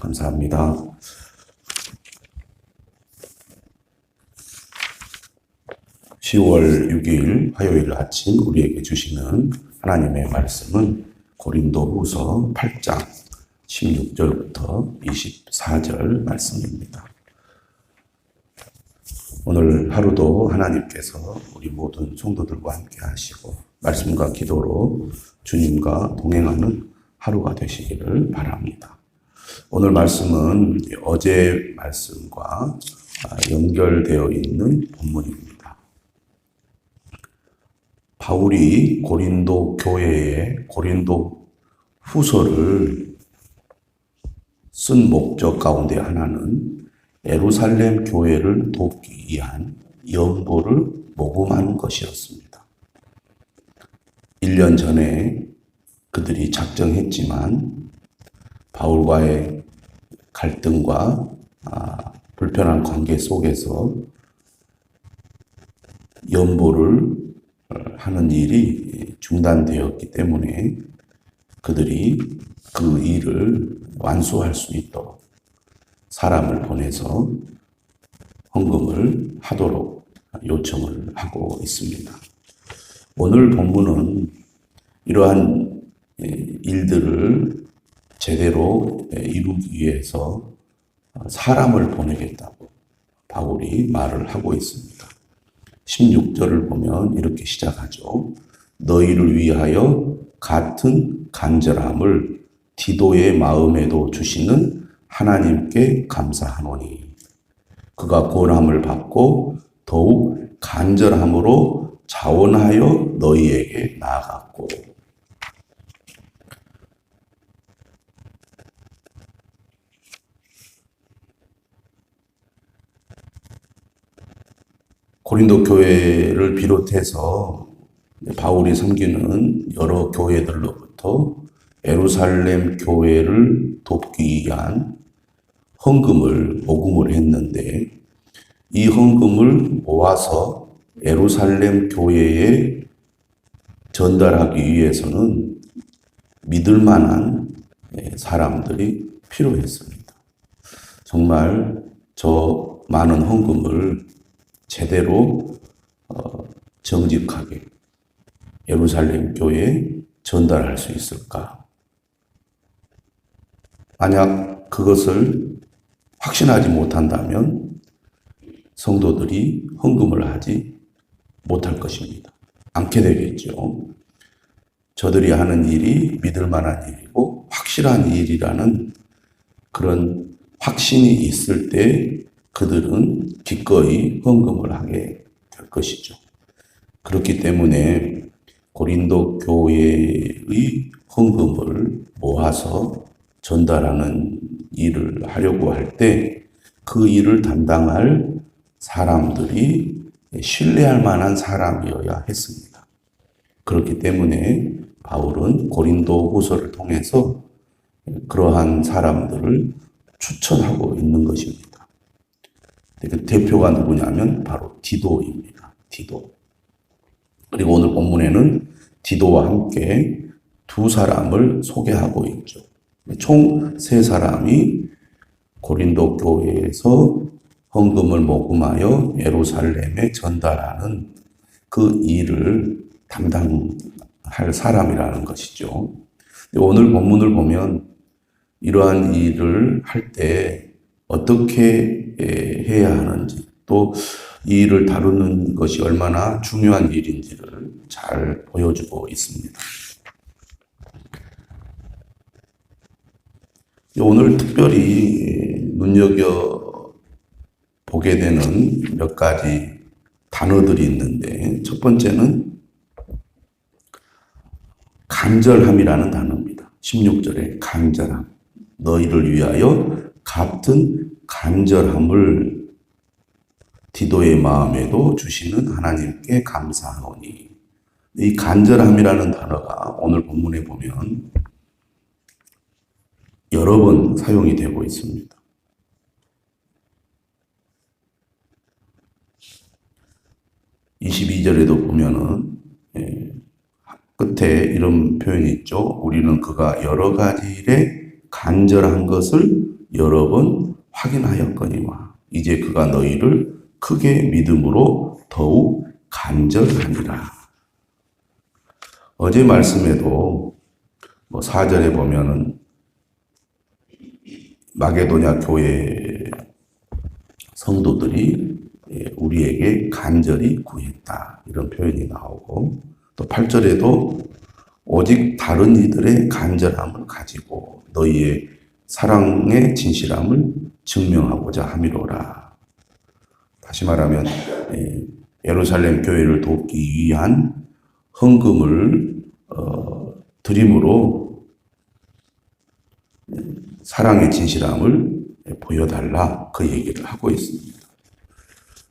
감사합니다. (10월 6일) 화요일 아침 우리에게 주시는 하나님의 말씀은 고린도후서 8장 16절부터 24절 말씀입니다. 오늘 하루도 하나님께서 우리 모든 성도들과 함께 하시고 말씀과 기도로 주님과 동행하는 하루가 되시기를 바랍니다. 오늘 말씀은 어제 말씀과 연결되어 있는 본문입니다. 바울이 고린도 교회에 고린도 후서를 쓴 목적 가운데 하나는 예루살렘 교회를 돕기 위한 연보를 모금하는 것이었습니다. 1년 전에 그들이 작정했지만 바울과의 갈등과 불편한 관계 속에서 연보를 하는 일이 중단되었기 때문에 그들이 그 일을 완수할 수 있도록 사람을 보내서 헌금을 하도록 요청을 하고 있습니다. 오늘 본문은 이러한 일들을 제대로 이루기 위해서 사람을 보내겠다고 바울이 말을 하고 있습니다. 16절을 보면 이렇게 시작하죠. 너희를 위하여 같은 간절함을 디도의 마음에도 주시는 하나님께 감사하노니 그가 권함을 받고 더욱 간절함으로 자원하여 너희에게 나아갔고. 고린도 교회를 비롯해서 바울이 섬기는 여러 교회들로부터 예루살렘 교회를 돕기 위한 헌금을 모금을 했는데 이 헌금을 모아서 예루살렘 교회에 전달하기 위해서는 믿을 만한 사람들이 필요했습니다. 정말 저 많은 헌금을 제대로 정직하게 예루살렘 교회에 전달할 수 있을까? 만약 그것을 확신하지 못한다면 성도들이 헌금을 하지 못할 것입니다. 않게 되겠죠. 저들이 하는 일이 믿을 만한 일이고 확실한 일이라는 그런 확신이 있을 때 그들은 기꺼이 헌금을 하게 될 것이죠. 그렇기 때문에 고린도 교회의 헌금을 모아서 전달하는 일을 하려고 할 때 그 일을 담당할 사람들이 신뢰할 만한 사람이어야 했습니다. 그렇기 때문에 바울은 고린도 후서를 통해서 그러한 사람들을 추천하고 있는 것입니다. 그 대표가 누구냐면 바로 디도입니다. 디도. 그리고 오늘 본문에는 디도와 함께 두 사람을 소개하고 있죠. 총 세 사람이 고린도 교회에서 헌금을 모금하여 예루살렘에 전달하는 그 일을 담당할 사람이라는 것이죠. 오늘 본문을 보면 이러한 일을 할 때 어떻게 해야 하는지 또 이 일을 다루는 것이 얼마나 중요한 일인지를 잘 보여주고 있습니다. 오늘 특별히 눈여겨보게 되는 몇 가지 단어들이 있는데 첫 번째는 간절함이라는 단어입니다. 16절에 간절함. 너희를 위하여 같은 간절함을 디도의 마음에도 주시는 하나님께 감사하노니. 이 간절함이라는 단어가 오늘 본문에 보면 여러 번 사용이 되고 있습니다. 22절에도 보면은 끝에 이런 표현이 있죠. 우리는 그가 여러 가지 일에 간절한 것을 여러 번 확인하였거니와 이제 그가 너희를 크게 믿음으로 더욱 간절하니라. 어제 말씀에도 4절에 보면은 마게도냐 교회 성도들이 우리에게 간절히 구했다 이런 표현이 나오고, 또 8절에도 오직 다른 이들의 간절함을 가지고 너희의 사랑의 진실함을 증명하고자 함이로라. 다시 말하면 예루살렘 교회를 돕기 위한 헌금을 드림으로 사랑의 진실함을 보여달라 그 얘기를 하고 있습니다.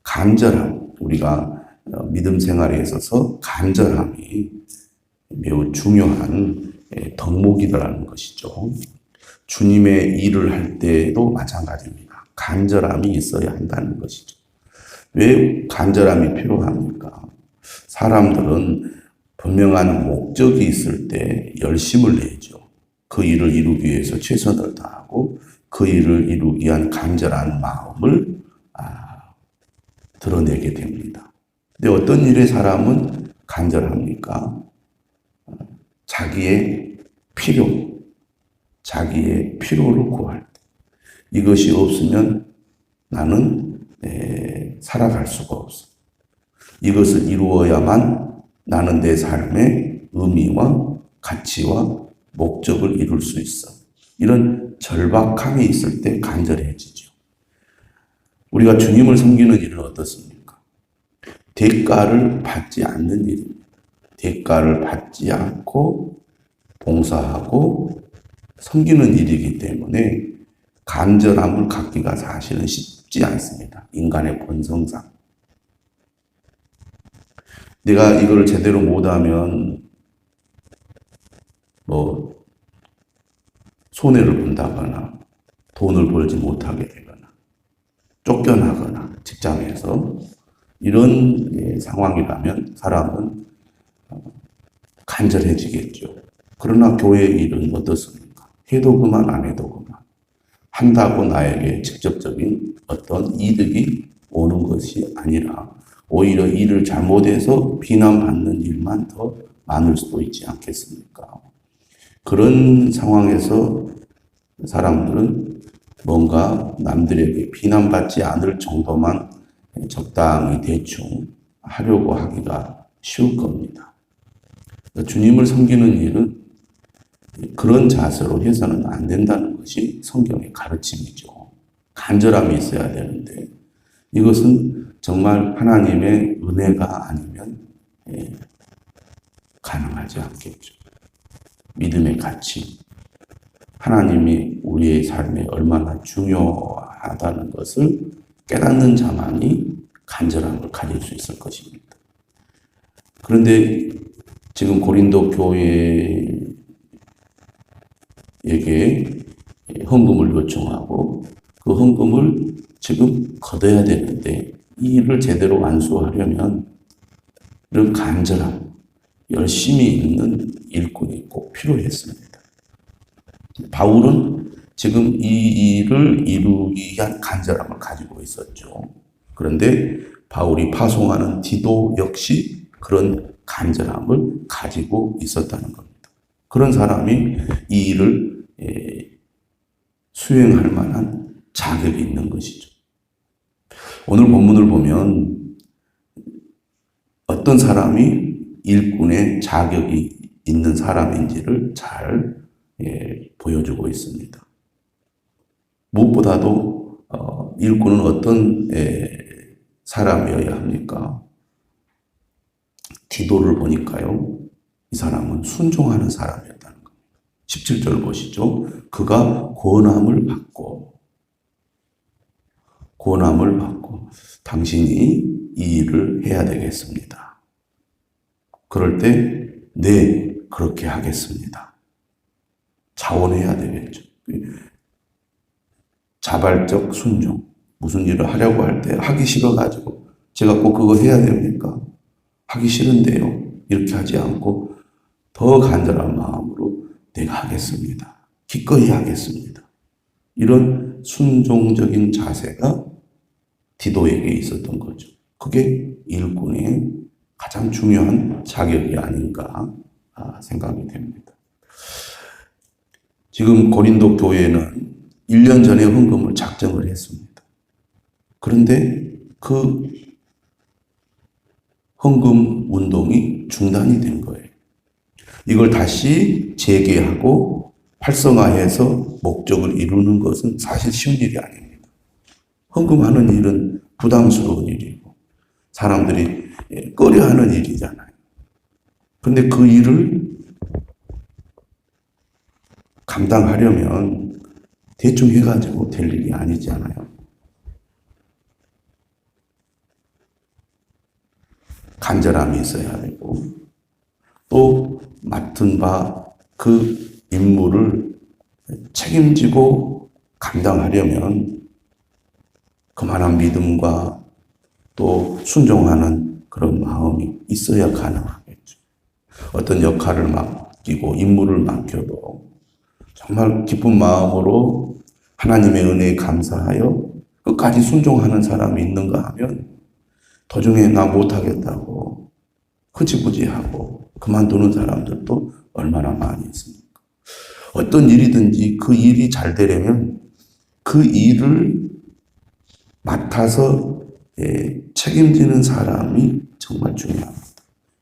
간절함, 우리가 믿음 생활에 있어서 간절함이 매우 중요한 덕목이라는 것이죠. 주님의 일을 할 때도 마찬가지입니다. 간절함이 있어야 한다는 것이죠. 왜 간절함이 필요합니까? 사람들은 분명한 목적이 있을 때 열심을 내죠. 그 일을 이루기 위해서 최선을 다하고 그 일을 이루기 위한 간절한 마음을 드러내게 됩니다. 근데 어떤 일에 사람은 간절합니까? 자기의 자기의 필요를 구할 때. 이것이 없으면 나는 살아갈 수가 없어. 이것을 이루어야만 나는 내 삶의 의미와 가치와 목적을 이룰 수 있어. 이런 절박함이 있을 때 간절해지죠. 우리가 주님을 섬기는 일은 어떻습니까? 대가를 받지 않는 일입니다. 대가를 받지 않고 봉사하고 섬기는 일이기 때문에 간절함을 갖기가 사실은 쉽지 않습니다. 인간의 본성상. 내가 이걸 제대로 못하면 손해를 본다거나 돈을 벌지 못하게 되거나 쫓겨나거나 직장에서 이런 상황이라면 사람은 간절해지겠죠. 그러나 교회의 일은 어떻습니까? 해도 그만 안 해도 그만. 한다고 나에게 직접적인 어떤 이득이 오는 것이 아니라 오히려 일을 잘못해서 비난받는 일만 더 많을 수도 있지 않겠습니까? 그런 상황에서 사람들은 뭔가 남들에게 비난받지 않을 정도만 적당히 대충 하려고 하기가 쉬울 겁니다. 주님을 섬기는 일은 그런 자세로 해서는 안 된다는 것이 성경의 가르침이죠. 간절함이 있어야 되는데 이것은 정말 하나님의 은혜가 아니면 가능하지 않겠죠. 믿음의 가치, 하나님이 우리의 삶에 얼마나 중요하다는 것을 깨닫는 자만이 간절함을 가질 수 있을 것입니다. 그런데 지금 고린도 교회에게 헌금을 요청하고 그 헌금을 지금 걷어야 되는데 이 일을 제대로 완수하려면 이런 간절함, 열심히 있는 일꾼이 꼭 필요했습니다. 바울은 지금 이 일을 이루기 위한 간절함을 가지고 있었죠. 그런데 바울이 파송하는 디도 역시 그런 간절함을 가지고 있었다는 겁니다. 그런 사람이 이 일을 수행할 만한 자격이 있는 것이죠. 오늘 본문을 보면 어떤 사람이 일꾼의 자격이 있는 사람인지를 잘 보여주고 있습니다. 무엇보다도 일꾼은 어떤 사람이어야 합니까? 디도를 보니까요, 이 사람은 순종하는 사람이었다는 겁니다. 17절 보시죠. 그가 권함을 받고 당신이 이 일을 해야 되겠습니다. 그럴 때 네, 그렇게 하겠습니다. 자원해야 되겠죠. 자발적 순종. 무슨 일을 하려고 할 때 하기 싫어가지고 제가 꼭 그거 해야 됩니까? 하기 싫은데요. 이렇게 하지 않고 더 간절한 마음으로 내가 하겠습니다. 기꺼이 하겠습니다. 이런 순종적인 자세가 디도에게 있었던 거죠. 그게 일꾼의 가장 중요한 자격이 아닌가 생각이 됩니다. 지금 고린도 교회는 1년 전에 헌금을 작정을 했습니다. 그런데 그 헌금 운동이 중단이 된 거예요. 이걸 다시 재개하고 활성화해서 목적을 이루는 것은 사실 쉬운 일이 아닙니다. 헌금하는 일은 부담스러운 일이고 사람들이 꺼려하는 일이잖아요. 그런데 그 일을 감당하려면 대충 해가지고 될 일이 아니잖아요. 간절함이 있어야 되고 또 맡은 바 그 임무를 책임지고 감당하려면 그만한 믿음과 또 순종하는 그런 마음이 있어야 가능하겠죠. 어떤 역할을 맡기고 임무를 맡겨도 정말 기쁜 마음으로 하나님의 은혜에 감사하여 끝까지 순종하는 사람이 있는가 하면 도중에 나 못하겠다고 흐지부지하고 그만두는 사람들도 얼마나 많이 있습니까? 어떤 일이든지 그 일이 잘 되려면 그 일을 맡아서 책임지는 사람이 정말 중요합니다.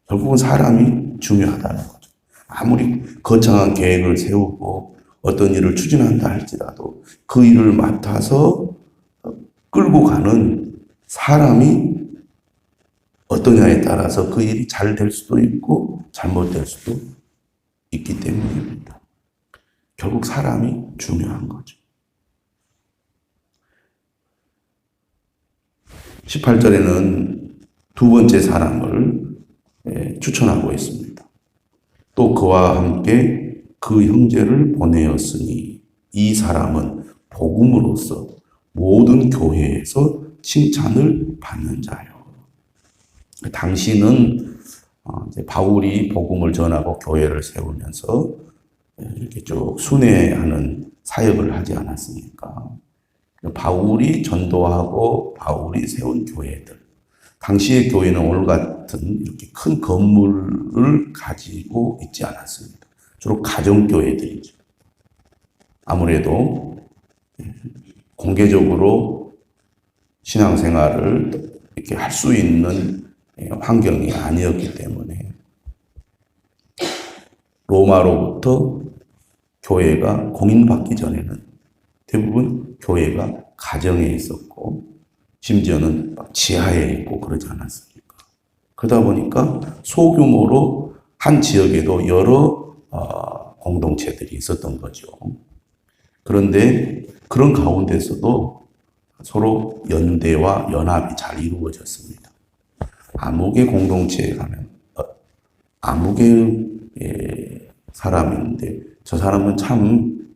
결국은 사람이 중요하다는 거죠. 아무리 거창한 계획을 세우고 어떤 일을 추진한다 할지라도 그 일을 맡아서 끌고 가는 사람이 어떠냐에 따라서 그 일이 잘 될 수도 있고 잘못될 수도 있기 때문입니다. 결국 사람이 중요한 거죠. 18절에는 두 번째 사람을 추천하고 있습니다. 또 그와 함께 그 형제를 보내었으니 이 사람은 복음으로써 모든 교회에서 칭찬을 받는 자요. 당시는 이제 바울이 복음을 전하고 교회를 세우면서 이렇게 쭉 순회하는 사역을 하지 않았습니까? 바울이 전도하고 바울이 세운 교회들. 당시의 교회는 오늘 같은 이렇게 큰 건물을 가지고 있지 않았습니다. 주로 가정교회들이죠. 아무래도 공개적으로 신앙생활을 이렇게 할 수 있는 환경이 아니었기 때문에 로마로부터 교회가 공인받기 전에는 대부분 교회가 가정에 있었고 심지어는 막 지하에 있고 그러지 않았습니까? 그러다 보니까 소규모로 한 지역에도 여러 공동체들이 있었던 거죠. 그런데 그런 가운데서도 서로 연대와 연합이 잘 이루어졌습니다. 아무개 공동체에 가면 아무개의 사람인데 저 사람은 참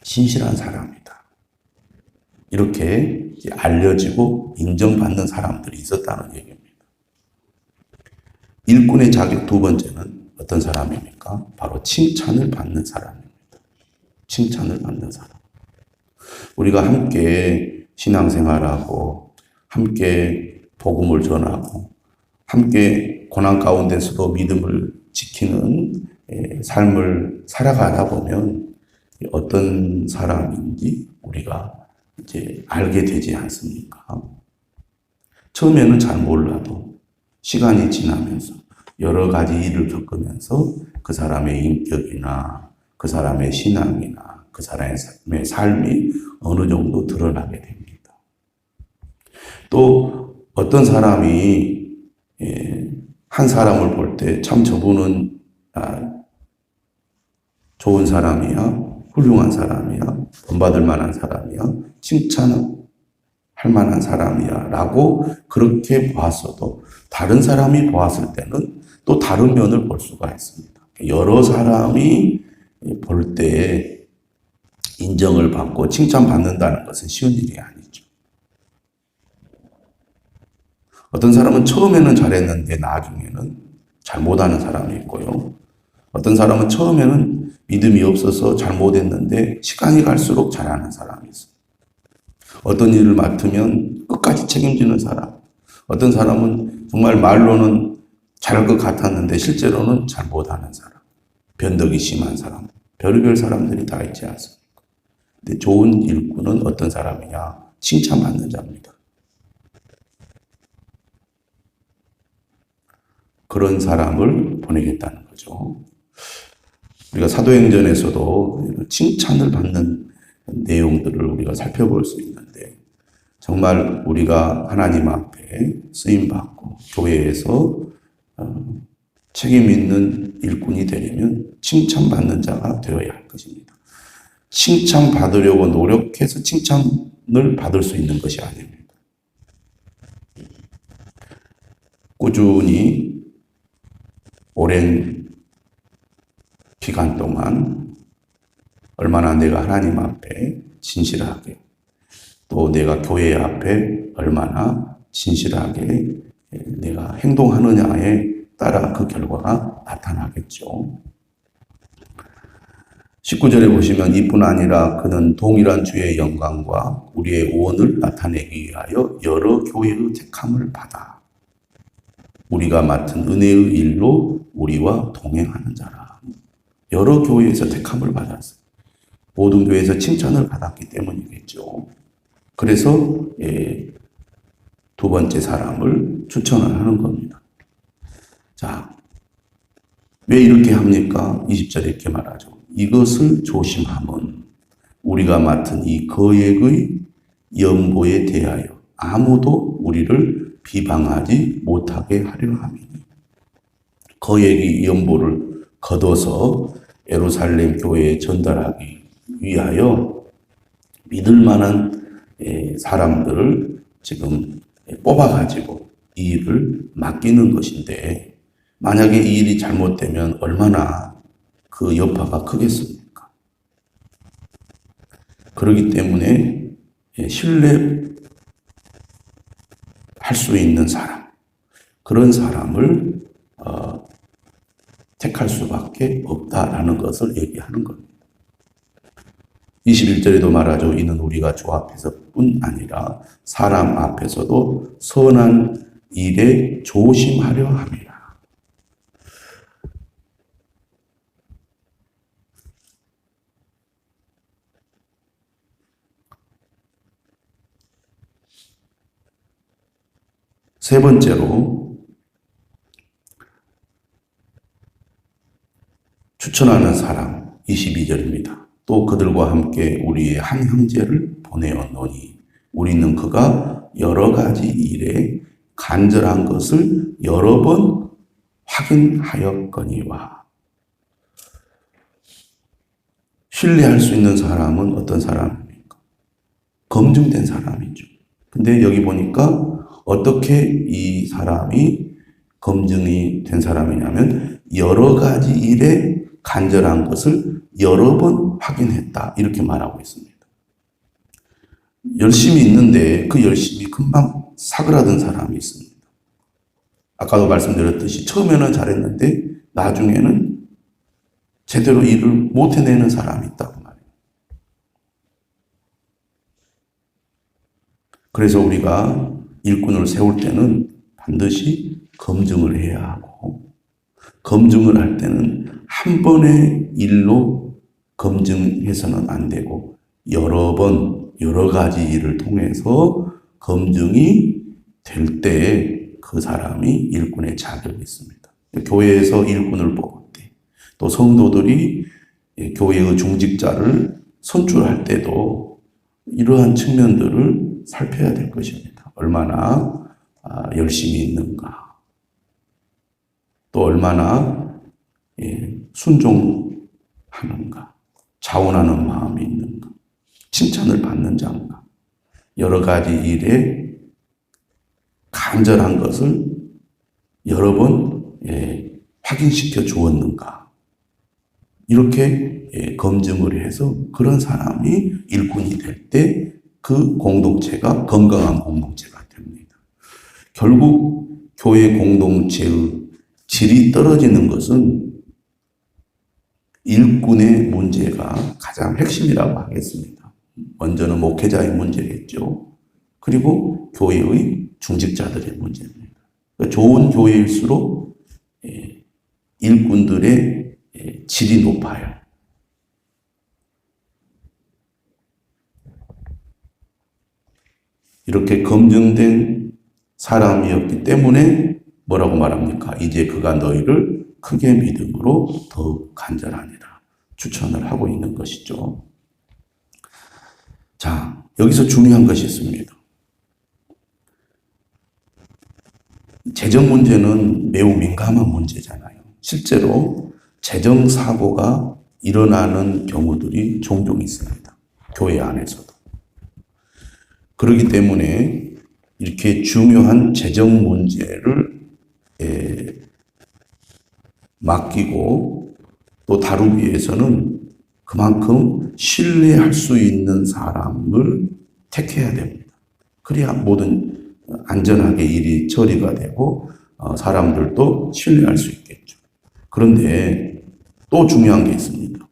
신실한 사람이다. 이렇게 알려지고 인정받는 사람들이 있었다는 얘기입니다. 일꾼의 자격 두 번째는 어떤 사람입니까? 바로 칭찬을 받는 사람입니다. 칭찬을 받는 사람. 우리가 함께 신앙생활하고 함께 복음을 전하고 함께 고난 가운데서도 믿음을 지키는 삶을 살아가다 보면 어떤 사람인지 우리가 이제 알게 되지 않습니까? 처음에는 잘 몰라도 시간이 지나면서 여러 가지 일을 겪으면서 그 사람의 인격이나 그 사람의 신앙이나 그 사람의 삶이 어느 정도 드러나게 됩니다. 또 어떤 사람이 한 사람을 볼 때 참 저분은 좋은 사람이야, 훌륭한 사람이야, 본받을 만한 사람이야, 칭찬할 만한 사람이야 라고 그렇게 보았어도 다른 사람이 보았을 때는 또 다른 면을 볼 수가 있습니다. 여러 사람이 볼 때 인정을 받고 칭찬받는다는 것은 쉬운 일이 아니죠. 어떤 사람은 처음에는 잘했는데 나중에는 잘 못하는 사람이 있고요. 어떤 사람은 처음에는 믿음이 없어서 잘못했는데 시간이 갈수록 잘하는 사람이 있어요. 어떤 일을 맡으면 끝까지 책임지는 사람. 어떤 사람은 정말 말로는 잘할 것 같았는데 실제로는 잘 못하는 사람. 변덕이 심한 사람. 별의별 사람들이 다 있지 않습니까? 근데 좋은 일꾼은 어떤 사람이냐? 칭찬받는 자입니다. 그런 사람을 보내겠다는 거죠. 우리가 사도행전에서도 칭찬을 받는 내용들을 우리가 살펴볼 수 있는데 정말 우리가 하나님 앞에 쓰임받고 교회에서 책임 있는 일꾼이 되려면 칭찬받는 자가 되어야 할 것입니다. 칭찬받으려고 노력해서 칭찬을 받을 수 있는 것이 아닙니다. 꾸준히 오랜 기간 동안 얼마나 내가 하나님 앞에 진실하게 또 내가 교회 앞에 얼마나 진실하게 내가 행동하느냐에 따라 그 결과가 나타나겠죠. 19절에 보시면 이뿐 아니라 그는 동일한 주의 영광과 우리의 오원을 나타내기 위하여 여러 교회의 택함을 받아 우리가 맡은 은혜의 일로 우리와 동행하는 자라. 여러 교회에서 택함을 받았어요. 모든 교회에서 칭찬을 받았기 때문이겠죠. 그래서 두 번째 사람을 추천을 하는 겁니다. 자, 왜 이렇게 합니까? 20절에 이렇게 말하죠. 이것을 조심함은 우리가 맡은 이 거액의 연보에 대하여 아무도 우리를 비방하지 못하게 하려 함이니. 거액의 연보를 거둬서 예루살렘 교회에 전달하기 위하여 믿을 만한 사람들을 지금 뽑아가지고 이 일을 맡기는 것인데 만약에 이 일이 잘못되면 얼마나 그 여파가 크겠습니까? 그렇기 때문에 신뢰할 수 있는 사람, 그런 사람을 택할 수밖에 없다라는 것을 얘기하는 겁니다. 21절에도 말하죠. 이는 우리가 주 앞에서뿐 아니라 사람 앞에서도 선한 일에 조심하려 함이라. 세 번째로 추천하는 사람 22절입니다. 또 그들과 함께 우리의 한 형제를 보내었노니 우리는 그가 여러 가지 일에 간절한 것을 여러 번 확인하였거니와. 신뢰할 수 있는 사람은 어떤 사람입니까? 검증된 사람이죠. 근데 여기 보니까 어떻게 이 사람이 검증이 된 사람이냐면 여러 가지 일에 간절한 것을 여러 번 확인했다. 이렇게 말하고 있습니다. 열심히 있는데 그 열심이 금방 사그라든 사람이 있습니다. 아까도 말씀드렸듯이 처음에는 잘했는데 나중에는 제대로 일을 못 해내는 사람이 있다고 말해요. 그래서 우리가 일꾼을 세울 때는 반드시 검증을 해야 하고 검증을 할 때는 한 번의 일로 검증해서는 안 되고 여러 번 여러 가지 일을 통해서 검증이 될 때 그 사람이 일꾼의 자격이 있습니다. 교회에서 일꾼을 뽑을 때 또 성도들이 교회의 중직자를 선출할 때도 이러한 측면들을 살펴야 될 것입니다. 얼마나 열심히 있는가, 또 얼마나 순종하는가, 자원하는 마음이 있는가, 칭찬을 받는 자인가, 여러 가지 일에 간절한 것을 여러 번 확인시켜 주었는가, 이렇게 검증을 해서 그런 사람이 일꾼이 될 때 그 공동체가 건강한 공동체가 됩니다. 결국 교회 공동체의 질이 떨어지는 것은 일꾼의 문제가 가장 핵심이라고 하겠습니다. 먼저는 목회자의 문제겠죠. 그리고 교회의 중직자들의 문제입니다. 좋은 교회일수록 일꾼들의 질이 높아요. 이렇게 검증된 사람이었기 때문에 뭐라고 말합니까? 이제 그가 너희를 크게 믿음으로 더욱 간절하니라 추천을 하고 있는 것이죠. 자, 여기서 중요한 것이 있습니다. 재정 문제는 매우 민감한 문제잖아요. 실제로 재정 사고가 일어나는 경우들이 종종 있습니다. 교회 안에서도. 그렇기 때문에 이렇게 중요한 재정 문제를 맡기고 또 다루기 위해서는 그만큼 신뢰할 수 있는 사람을 택해야 됩니다. 그래야 모든 안전하게 일이 처리가 되고 사람들도 신뢰할 수 있겠죠. 그런데 또 중요한 게 있습니다.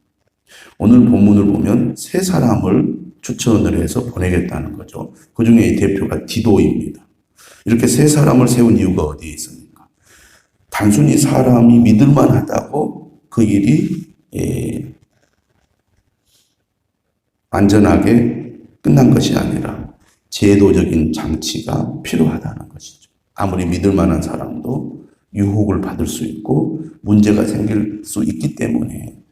오늘 본문을 보면 세 사람을 추천을 해서 보내겠다는 거죠. 그 중에 이 대표가 디도입니다. 이렇게 세 사람을 세운 이유가 어디에 있습니까? 단순히 사람이 믿을만하다고 그 일이 안전하게 끝난 것이 아니라 제도적인 장치가 필요하다는 것이죠. 아무리 믿을만한 사람도 유혹을 받을 수 있고 문제가 생길 수 있기 때문에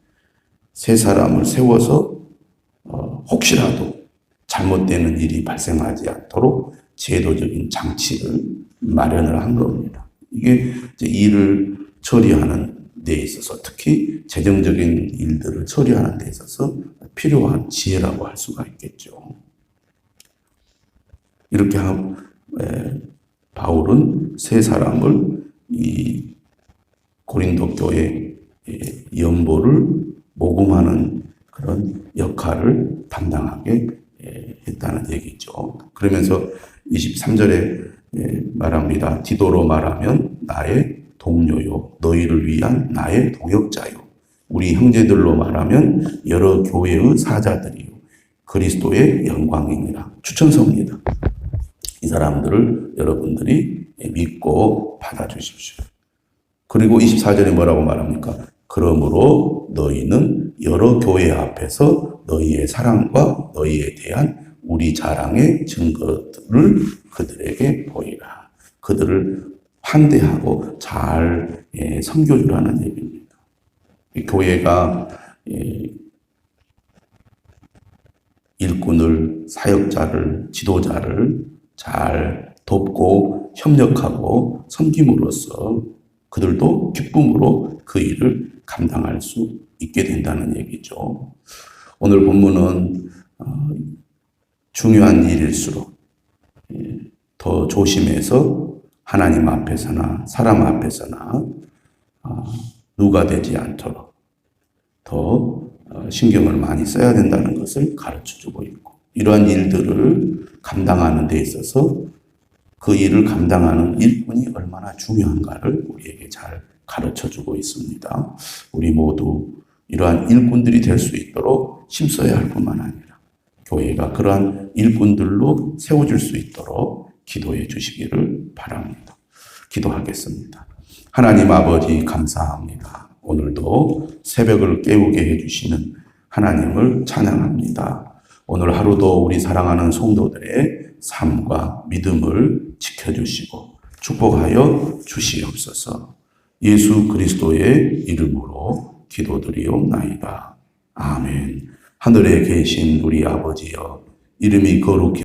세 사람을 세워서 혹시라도 잘못되는 일이 발생하지 않도록 제도적인 장치를 마련을 한 겁니다. 이게 이제 일을 처리하는 데 있어서 특히 재정적인 일들을 처리하는 데 있어서 필요한 지혜라고 할 수가 있겠죠. 이렇게 바울은 세 사람을 이 고린도 교회 연보를 모금하는 그런 역할을 담당하게 했다는 얘기죠. 그러면서 23절에 말합니다. 디도로 말하면 나의 동료요, 너희를 위한 나의 동역자요. 우리 형제들로 말하면 여러 교회의 사자들이요, 그리스도의 영광이니라. 추천서입니다. 이 사람들을 여러분들이 믿고 받아주십시오. 그리고 24절에 뭐라고 말합니까? 그러므로 너희는 여러 교회 앞에서 너희의 사랑과 너희에 대한 우리 자랑의 증거들을 그들에게 보이라. 그들을 환대하고 잘 섬겨주라는 얘기입니다. 교회가 일꾼을, 사역자를, 지도자를 잘 돕고 협력하고 섬김으로써 그들도 기쁨으로 그 일을 감당할 수 있게 된다는 얘기죠. 오늘 본문은 중요한 일일수록 더 조심해서 하나님 앞에서나 사람 앞에서나 누가 되지 않도록 더 신경을 많이 써야 된다는 것을 가르쳐주고 있고, 이러한 일들을 감당하는 데 있어서 그 일을 감당하는 일꾼이 얼마나 중요한가를 우리에게 잘 가르쳐주고 있습니다. 우리 모두 이러한 일꾼들이 될 수 있도록 힘써야 할 뿐만 아니라 교회가 그러한 일꾼들로 세워질 수 있도록 기도해 주시기를 바랍니다. 기도하겠습니다. 하나님 아버지 감사합니다. 오늘도 새벽을 깨우게 해주시는 하나님을 찬양합니다. 오늘 하루도 우리 사랑하는 성도들의 삶과 믿음을 지켜주시고 축복하여 주시옵소서. 예수 그리스도의 이름으로 기도드리옵나이다. 아멘. 하늘에 계신 우리 아버지여, 이름이 거룩히